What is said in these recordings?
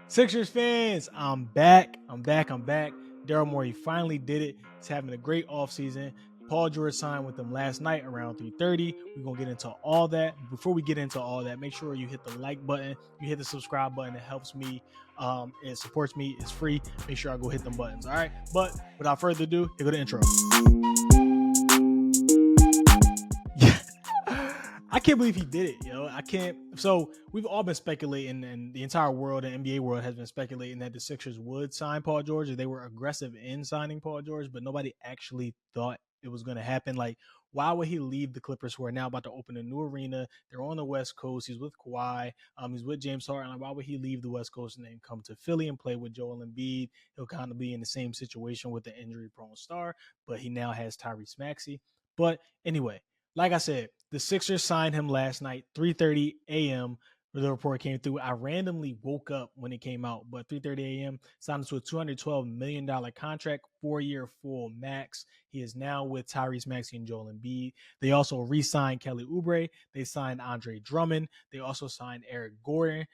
Sixers fans, I'm back. Daryl Morey finally did it. He's having a great offseason. Paul George signed with them last night around 3:30. We're going to get into all that. Before we get into all that, make sure you hit the like button. You hit the subscribe button. It helps me. It supports me. It's free. Make sure I go hit them buttons. All right. But without further ado, here go the intro. I can't believe he did it, I can't. So we've all been speculating, and the entire world and NBA world has been speculating that the Sixers would sign Paul George, or they were aggressive in signing Paul George, but nobody actually thought it was going to happen. Like, why would he leave the Clippers, who are now about to open a new arena? They're on the West Coast. He's with Kawhi. He's with James Harden. Like, why would he leave the West Coast and then come to Philly and play with Joel Embiid? He'll kind of be in the same situation with the injury-prone star, but he now has Tyrese Maxey. But anyway, like I said, the Sixers signed him last night, 3:30 a.m. The report came through. I randomly woke up when it came out, but 3:30 a.m. signed him to a $212 million contract, 4-year full max. He is now with Tyrese Maxey and Joel Embiid. They also re-signed Kelly Oubre. They signed Andre Drummond. They also signed Eric Gordon.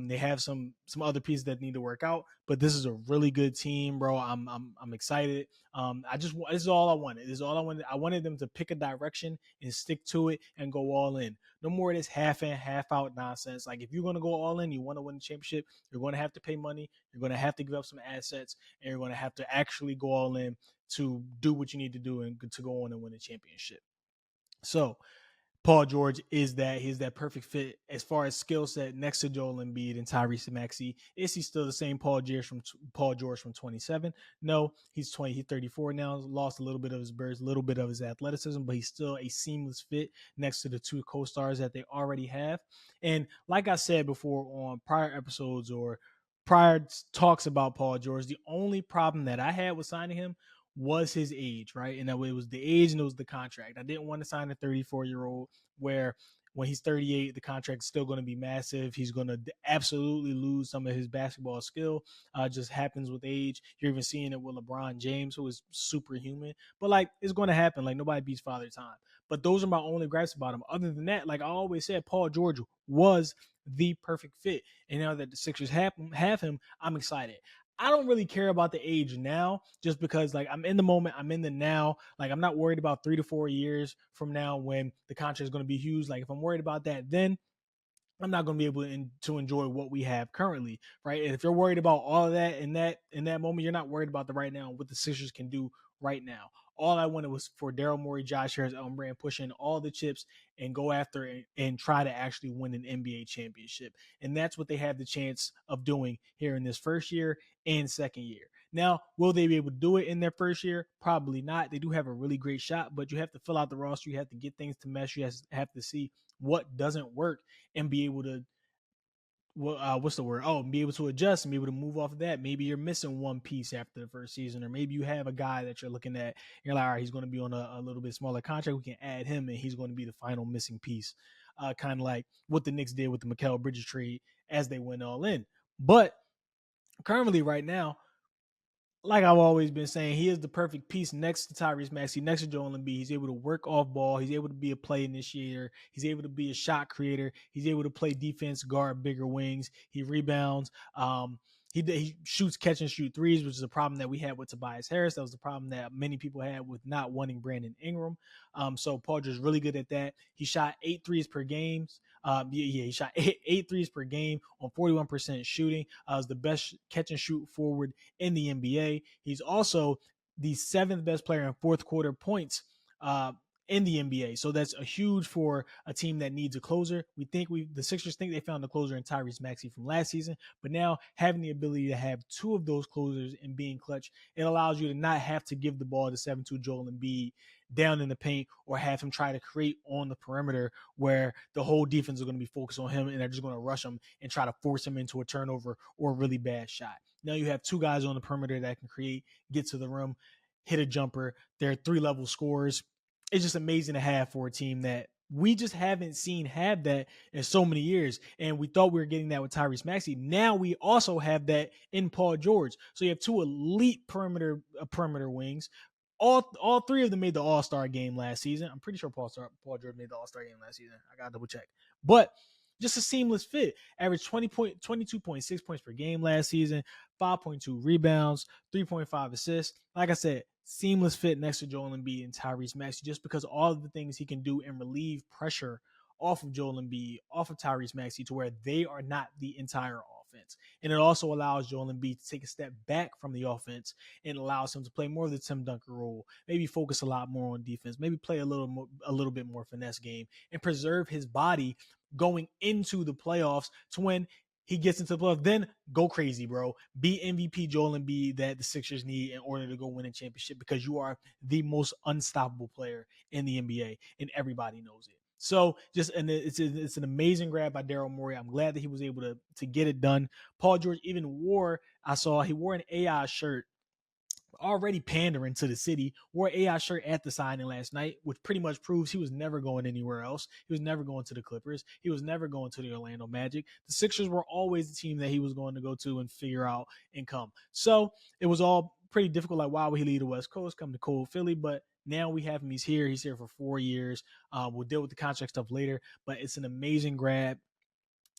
They have some other pieces that need to work out, but this is a really good team, bro. I'm excited. This is all I wanted. This is all I wanted. I wanted them to pick a direction and stick to it and go all in. No more of this half in, half out nonsense. Like, if you're going to go all in, you want to win the championship, you're going to have to pay money. You're going to have to give up some assets, and you're going to have to actually go all in to do what you need to do and to go on and win a championship. So Paul George is that. He's that perfect fit as far as skill set next to Joel Embiid and Tyrese Maxey. Is he still the same Paul George from 27? No, he's 20. He's 34 now. Lost a little bit of his burst, a little bit of his athleticism, but he's still a seamless fit next to the two co-stars that they already have. And like I said before on prior episodes or prior talks about Paul George, the only problem that I had with signing him was his age, right? And that it was the age and it was the contract. I didn't want to sign a 34-year-old where when he's 38, the contract's still going to be massive. He's going to absolutely lose some of his basketball skill. Just happens with age. You're even seeing it with LeBron James, who is superhuman. But, like, it's going to happen. Like, nobody beats Father Time. But those are my only gripes about him. Other than that, like I always said, Paul George was the perfect fit. And now that the Sixers have him, I'm excited. I don't really care about the age now, just because, like, I'm in the moment, I'm in the now. Like, I'm not worried about 3 to 4 years from now when the contract is going to be huge. Like, if I'm worried about that, then I'm not going to be able to enjoy what we have currently, right? And if you're worried about all of that in that moment, you're not worried about the right now and what the Sixers can do right now. All I wanted was for Daryl Morey, Josh Harris, Elton Brand push in all the chips and go after it and try to actually win an NBA championship. And that's what they have the chance of doing here in this first year and second year. Now, will they be able to do it in their first year? Probably not. They do have a really great shot, but you have to fill out the roster. You have to get things to mesh. You have to see what doesn't work and be able to be able to adjust and be able to move off of that. Maybe you're missing one piece after the first season, or maybe you have a guy that you're looking at. You're like, all right, he's going to be on a little bit smaller contract. We can add him, and he's going to be the final missing piece. Kind of like what the Knicks did with the Mikal Bridges trade as they went all in. But currently, right now, like I've always been saying, he is the perfect piece next to Tyrese Maxey, next to Joel Embiid. He's able to work off ball. He's able to be a play initiator. He's able to be a shot creator. He's able to play defense, guard bigger wings. He rebounds. He shoots catch and shoot threes, which is a problem that we had with Tobias Harris. That was the problem that many people had with not wanting Brandon Ingram. So Paul George is really good at that. He shot 8 threes per game. He shot eight threes per game on 41% shooting. Was the best catch and shoot forward in the NBA. He's also the 7th best player in fourth quarter points in the NBA. So that's a huge for a team that needs a closer. The Sixers think they found the closer in Tyrese Maxey from last season, but now having the ability to have 2 of those closers and being clutch, it allows you to not have to give the ball to 7-2 Joel Embiid down in the paint or have him try to create on the perimeter where the whole defense is going to be focused on him and they're just going to rush him and try to force him into a turnover or a really bad shot. Now you have 2 guys on the perimeter that can create, get to the rim, hit a jumper. They're 3-level scorers. It's just amazing to have for a team that we just haven't seen have that in so many years. And we thought we were getting that with Tyrese Maxey. Now we also have that in Paul George. So you have 2 elite perimeter wings. All 3 of them made the All-Star game last season. I'm pretty sure Paul George made the All-Star game last season. I got to double check. But just a seamless fit. Averaged 22.6 points per game last season, 5.2 rebounds, 3.5 assists. Like I said, seamless fit next to Joel Embiid and Tyrese Maxey, just because all of the things he can do and relieve pressure off of Joel Embiid, off of Tyrese Maxey, to where they are not the entire offense. And it also allows Joel Embiid to take a step back from the offense and allows him to play more of the Tim Duncan role, maybe focus a lot more on defense, maybe play a little bit more finesse game, and preserve his body going into the playoffs to when he gets into the playoffs. Then go crazy, bro. Be MVP Joel Embiid that the Sixers need in order to go win a championship, because you are the most unstoppable player in the NBA, and everybody knows it. So it's an amazing grab by Daryl Morey. I'm glad that he was able to get it done. Paul George even he wore an AI shirt, already pandering to the city, wore an AI shirt at the signing last night, which pretty much proves he was never going anywhere else. He was never going to the Clippers. He was never going to the Orlando Magic. The Sixers were always the team that he was going to go to and figure out and come. So it was all pretty difficult. Like, why would he leave the West Coast, come to cold Philly? But now we have him. He's here. He's here for 4 years. We'll deal with the contract stuff later, but it's an amazing grab.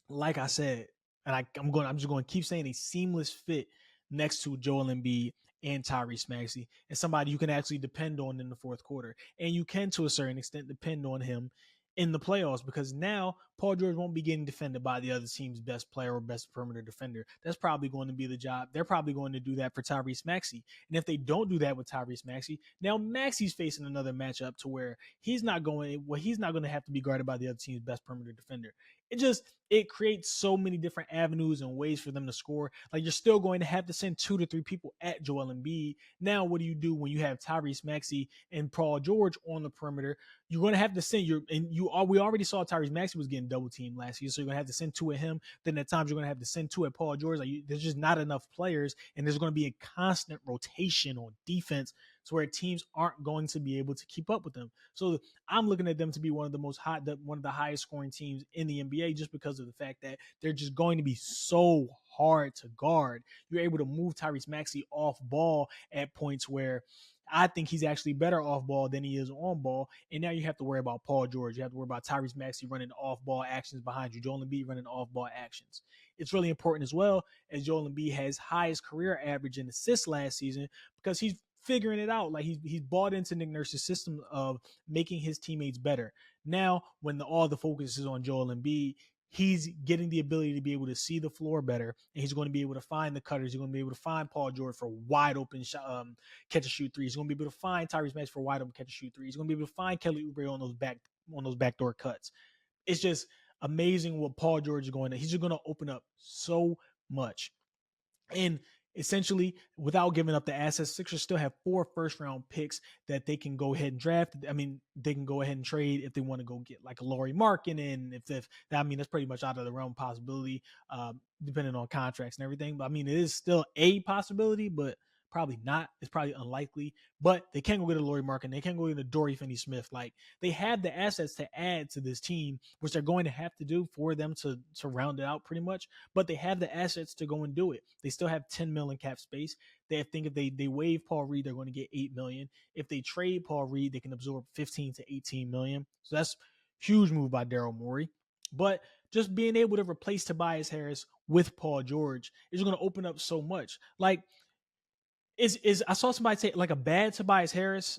Like I said, and I'm just going to keep saying, a seamless fit next to Joel Embiid and Tyrese Maxey, and somebody you can actually depend on in the fourth quarter. And you can, to a certain extent, depend on him in the playoffs, because now Paul George won't be getting defended by the other team's best player or best perimeter defender. That's probably going to be the job. They're probably going to do that for Tyrese Maxey. And if they don't do that with Tyrese Maxey, now Maxey's facing another matchup to where he's not going to have to be guarded by the other team's best perimeter defender. It creates so many different avenues and ways for them to score. Like, you're still going to have to send 2 to 3 people at Joel Embiid. Now, what do you do when you have Tyrese Maxey and Paul George on the perimeter? You're going to have to send we already saw Tyrese Maxey was getting double teamed last year, so you're going to have to send 2 at him. Then at times you're going to have to send 2 at Paul George. There's just not enough players, and there's going to be a constant rotation on defense, so where teams aren't going to be able to keep up with them. So I'm looking at them to be one of the highest scoring teams in the NBA, just because of the fact that they're just going to be so hard to guard. You're able to move Tyrese Maxey off ball at points where I think he's actually better off ball than he is on ball. And now you have to worry about Paul George. You have to worry about Tyrese Maxey running off ball actions behind you, Joel Embiid running off ball actions. It's really important as well, as Joel Embiid has highest career average in assists last season, because he's figuring it out. Like, he's bought into Nick Nurse's system of making his teammates better. Now, when all the focus is on Joel Embiid, he's getting the ability to be able to see the floor better, and he's going to be able to find the cutters. He's going to be able to find Paul George for wide open catch and shoot threes. He's going to be able to find Tyrese Maxey for wide open catch and shoot threes. He's going to be able to find Kelly Oubre on those backdoor cuts. It's just amazing what Paul George is going to. He's just going to open up so much. And essentially, without giving up the assets, Sixers still have 4 first-round picks that they can go ahead and draft. I mean, they can go ahead and trade if they want to go get like a Lauri Markkanen. That's pretty much out of the realm possibility, depending on contracts and everything. But I mean, it is still a possibility, but probably not. It's probably unlikely. But they can go get a Lauri Markkanen. They can go get a Dorian Finney-Smith. Like, they have the assets to add to this team, which they're going to have to do for them to round it out pretty much. But they have the assets to go and do it. They still have $10 million cap space. They think if they waive Paul Reed, they're going to get $8 million. If they trade Paul Reed, they can absorb $15 to $18 million. So that's huge move by Daryl Morey. But just being able to replace Tobias Harris with Paul George is going to open up so much. Like, I saw somebody say, like, a bad Tobias Harris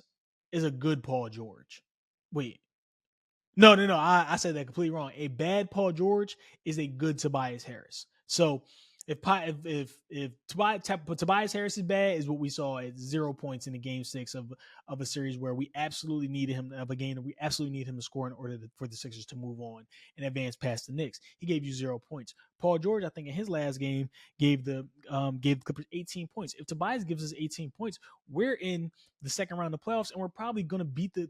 is a good Paul George. Wait. No. I said that completely wrong. A bad Paul George is a good Tobias Harris. So if Tobias Harris is bad, is what we saw at 0 points in the game 6 of a series where we absolutely needed him, of a game that we absolutely need him to score in order for the Sixers to move on and advance past the Knicks. He gave you 0 points. Paul George, I think in his last game, gave the Clippers 18 points. If Tobias gives us 18 points, we're in the second round of the playoffs, and we're probably going to beat the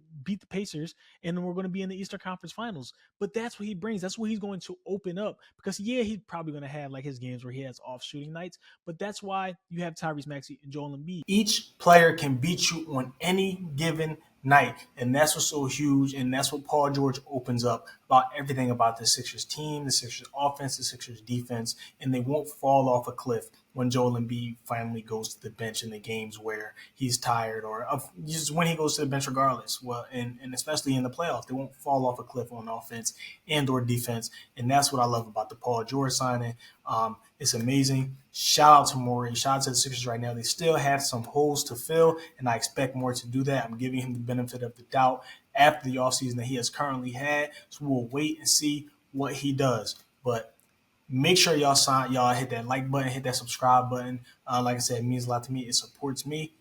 Pacers, and then we're going to be in the Eastern Conference Finals. But that's what he brings. That's what he's going to open up, because he's probably going to have like his games where he has off shooting nights, but that's why you have Tyrese Maxey and Joel Embiid. Each player can beat you on any given night. And that's what's so huge. And that's what Paul George opens up about everything about the Sixers team, the Sixers offense, the Sixers defense. And they won't fall off a cliff when Joel Embiid finally goes to the bench in the games where he's tired, or just when he goes to the bench regardless. Well, and especially in the playoffs, they won't fall off a cliff on offense and or defense. And that's what I love about the Paul George signing. It's amazing. Shout out to Morey. Shout out to the Sixers right now. They still have some holes to fill, and I expect more to do that. I'm giving him the benefit of the doubt after the offseason that he has currently had. So we'll wait and see what he does. But make sure y'all hit that like button, hit that subscribe button. Like I said, it means a lot to me. It supports me.